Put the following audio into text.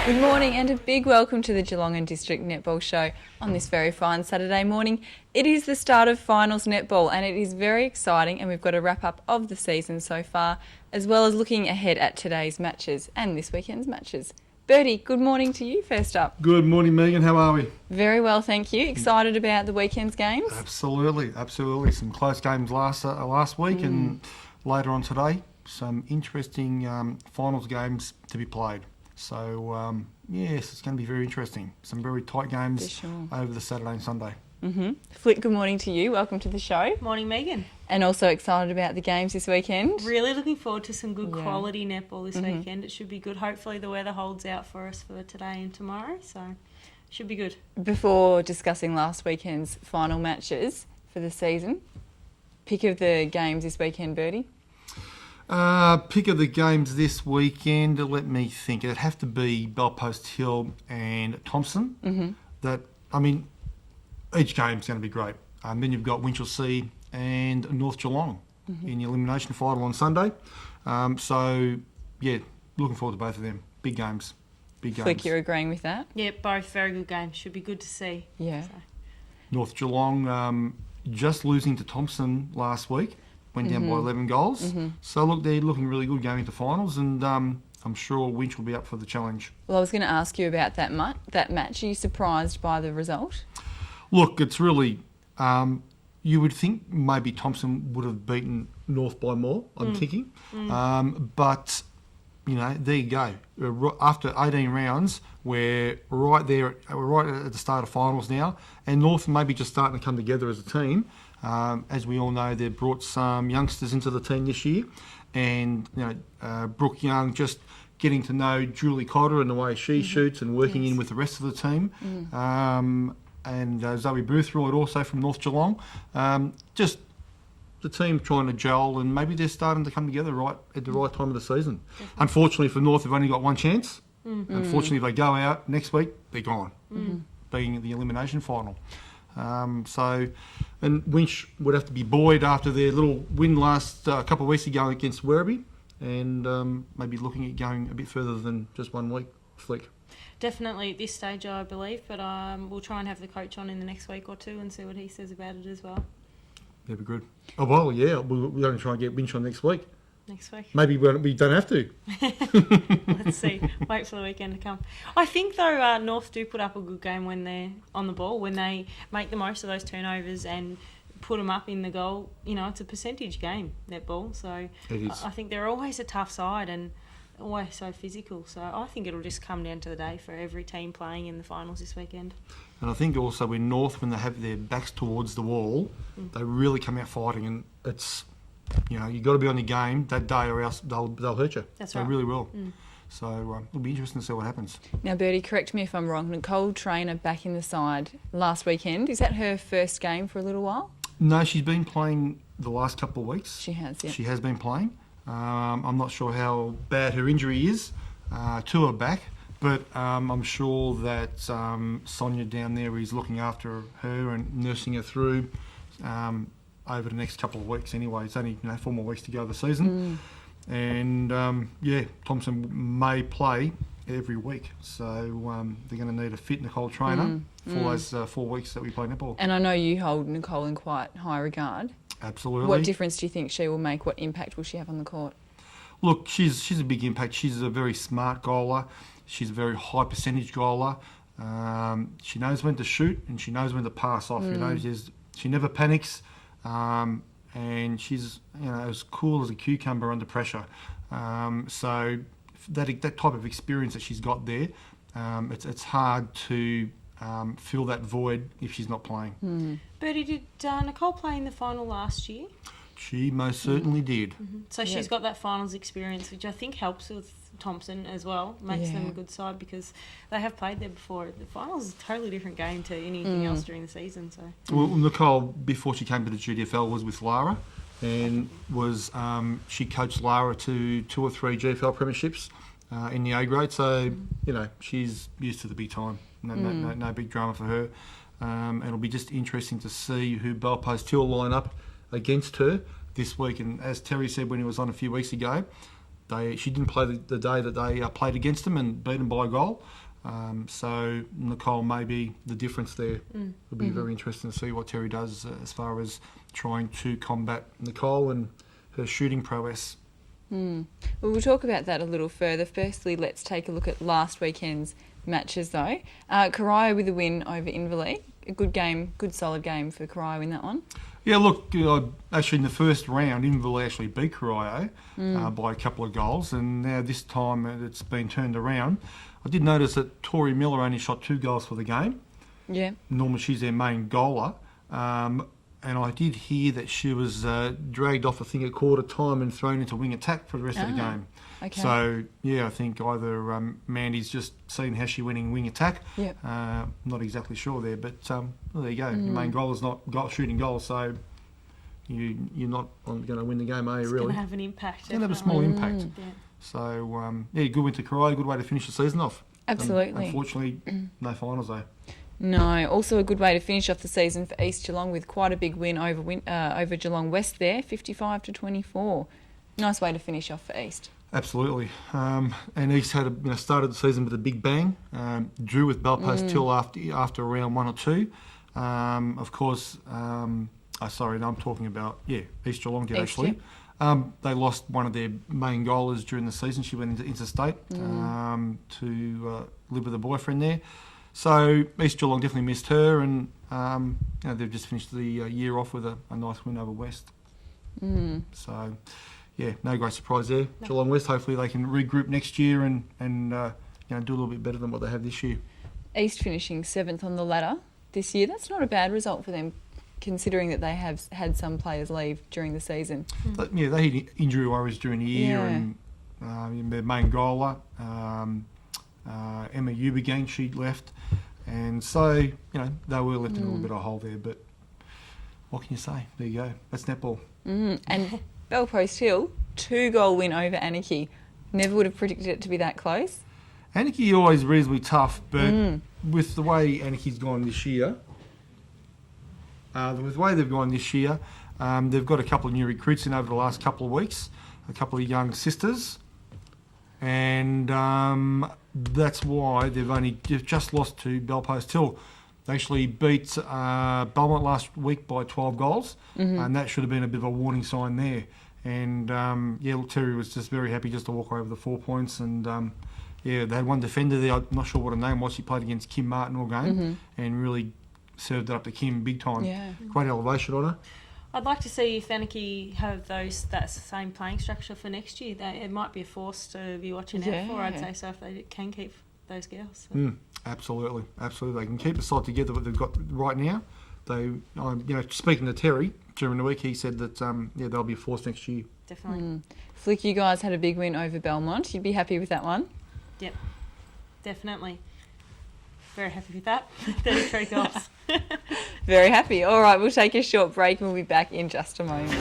Good morning and a big welcome to the Geelong and District Netball Show on this very fine Saturday morning. It is the start of finals netball and it is very exciting, and we've got a wrap up of the season so far, as well as looking ahead at today's matches and this weekend's matches. Bertie, good morning to you first up. Good morning, Megan. How are we? Very well, thank you. Excited about the weekend's games? Absolutely. Some close games last week and later on today. Some interesting finals games to be played. So, yes, it's going to be very interesting. Some very tight games over the Saturday and Sunday. Flick, good morning to you. Welcome to the show. Morning, Megan. And also excited about the games this weekend. Really looking forward to some good quality netball this weekend. It should be good. Hopefully the weather holds out for us for today and tomorrow, so should be good. Before discussing last weekend's final matches for the season, pick of the games this weekend, Bertie? Pick of the games this weekend, let me think. It'd have to be Bellpost Hill and Thompson. Each game's going to be great. Then you've got Winchelsea and North Geelong in the elimination final on Sunday. Looking forward to both of them. Big games. Flick, you're agreeing with that? Yeah, both very good games. Should be good to see. Yeah. So. North Geelong just losing to Thompson last week. Went down by 11 goals. So, look, they're looking really good going into finals, and I'm sure Winch will be up for the challenge. Well, I was going to ask you about that match. Are you surprised by the result? Look, it's really... you would think maybe Thompson would have beaten North by more, I'm thinking. But, there you go. After 18 rounds, we're right at the start of finals now, and North may be just starting to come together as a team. As we all know, they've brought some youngsters into the team this year, and Brooke Young just getting to know Julie Cotter and the way she shoots and working in with the rest of the team. And Zoe Boothroyd also from North Geelong. Just the team trying to gel, and maybe they're starting to come together right at the right time of the season. Definitely. Unfortunately for North, they've only got one chance. Unfortunately, if they go out next week, they're gone, being the elimination final. And Winch would have to be buoyed after their little win last couple of weeks ago against Werribee, and maybe looking at going a bit further than just 1 week. Flick. Definitely at this stage, I believe, but we'll try and have the coach on in the next week or two and see what he says about it as well. That'd be good. Oh, well, yeah, we're going to try and get Winch on next week. Next week. Maybe we don't have to. Let's see. Wait for the weekend to come. I think, though, North do put up a good game when they're on the ball, when they make the most of those turnovers and put them up in the goal. It's a percentage game, netball, so it is. I think they're always a tough side and always so physical. So I think it'll just come down to the day for every team playing in the finals this weekend. And I think also in North, when they have their backs towards the wall, they really come out fighting, and it's... you've got to be on your game that day or else they'll hurt you. That's right. They really will. So it'll be interesting to see what happens. Now, Bertie, correct me if I'm wrong. Nicole Trainer back in the side last weekend. Is that her first game for a little while? No, she's been playing the last couple of weeks. She has, yeah. She has been playing. I'm not sure how bad her injury is to her back, but I'm sure that Sonia down there is looking after her and nursing her through over the next couple of weeks anyway. It's only 4 more weeks to go of the season. And Thompson may play every week. So they're going to need a fit Nicole Trainer for those 4 weeks that we play netball. And I know you hold Nicole in quite high regard. Absolutely. What difference do you think she will make? What impact will she have on the court? Look, she's a big impact. She's a very smart goaler. She's a very high percentage goaler. She knows when to shoot and she knows when to pass off. She never panics. And she's as cool as a cucumber under pressure. So that type of experience that she's got there, it's hard to fill that void if she's not playing. Bertie, did Nicole play in the final last year? She most certainly did. So she's got that finals experience, which I think helps with Thompson as well, makes them a good side because they have played there before. The finals is a totally different game to anything else during the season. So well, Nicole, before she came to the GDFL, was with Lara, and she coached Lara to 2 or 3 GDFL premierships in the A grade. So she's used to the big time. No big drama for her. And it'll be just interesting to see who Bellpost Hill line up against her this week. And as Terry said when he was on a few weeks ago, she didn't play the day that they played against them and beat them by a goal. So Nicole may be the difference there. It'll be very interesting to see what Terry does as far as trying to combat Nicole and her shooting prowess. Well, we'll talk about that a little further. Firstly, let's take a look at last weekend's matches, though. Corio with a win over Inverleigh. A good game, good solid game for Corio in that one. Yeah, look, actually in the first round, Inverleigh actually beat Corio by a couple of goals, and now this time it's been turned around. I did notice that Tori Miller only shot 2 goals for the game. Yeah. Normally she's their main goaler. And I did hear that she was dragged off, I think, at quarter time and thrown into wing attack for the rest of the game. Okay. So, yeah, I think either Mandy's just seen how she went in wing attack. Yep. Not exactly sure there, but well, there you go. Your main goal is not shooting goals, so you're not going to win the game, are you, It's really? going to have an impact. It's going to have a small impact. Yeah. So, yeah, good win to Corio, good way to finish the season off. Absolutely. Unfortunately, no finals, though. No, also a good way to finish off the season for East Geelong with quite a big win over Geelong West there, 55-24. Nice way to finish off for East. Absolutely. And East had started the season with a big bang. Drew with Bellpost Till after round 1 or 2. Of course, I'm talking about East Geelong did East, actually. They lost one of their main goalers during the season. She went into interstate to live with a boyfriend there. So East Geelong definitely missed her, and they've just finished the year off with a nice win over West. So, yeah, no great surprise there. No. Geelong West, hopefully they can regroup next year and do a little bit better than what they have this year. East finishing 7th on the ladder this year. That's not a bad result for them, considering that they have had some players leave during the season. But, yeah, they had injury worries during the year, and their main goaler, Emma Eubergang, she left, and so they were left in a little bit of a hole there. But what can you say? There you go. That's netball. And Bellpost Hill, 2-goal win over Anarchy. Never would have predicted it to be that close. Anarchy always reasonably tough, but with the way Anarchy's gone this year, they've got a couple of new recruits in over the last couple of weeks, a couple of young sisters, and that's why they've just lost to Bellpost Hill. They actually beat Belmont last week by 12 goals, and that should have been a bit of a warning sign there. And Terry was just very happy just to walk away with the 4 points. And they had one defender there. I'm not sure what her name was. She played against Kim Martin all game and really served it up to Kim big time. Yeah. Great elevation on her. I'd like to see if Anarchy have that same playing structure for next year. It might be a force to be watching out for, I'd say, so if they can keep those girls. So. Absolutely. They can keep the side together what they've got right now. They, speaking to Terry during the week, he said that they'll be a force next year. Definitely. Flick, you guys had a big win over Belmont. You'd be happy with that one? Yep, definitely. Very happy with that. 33 goals. Very happy. All right, we'll take a short break and we'll be back in just a moment.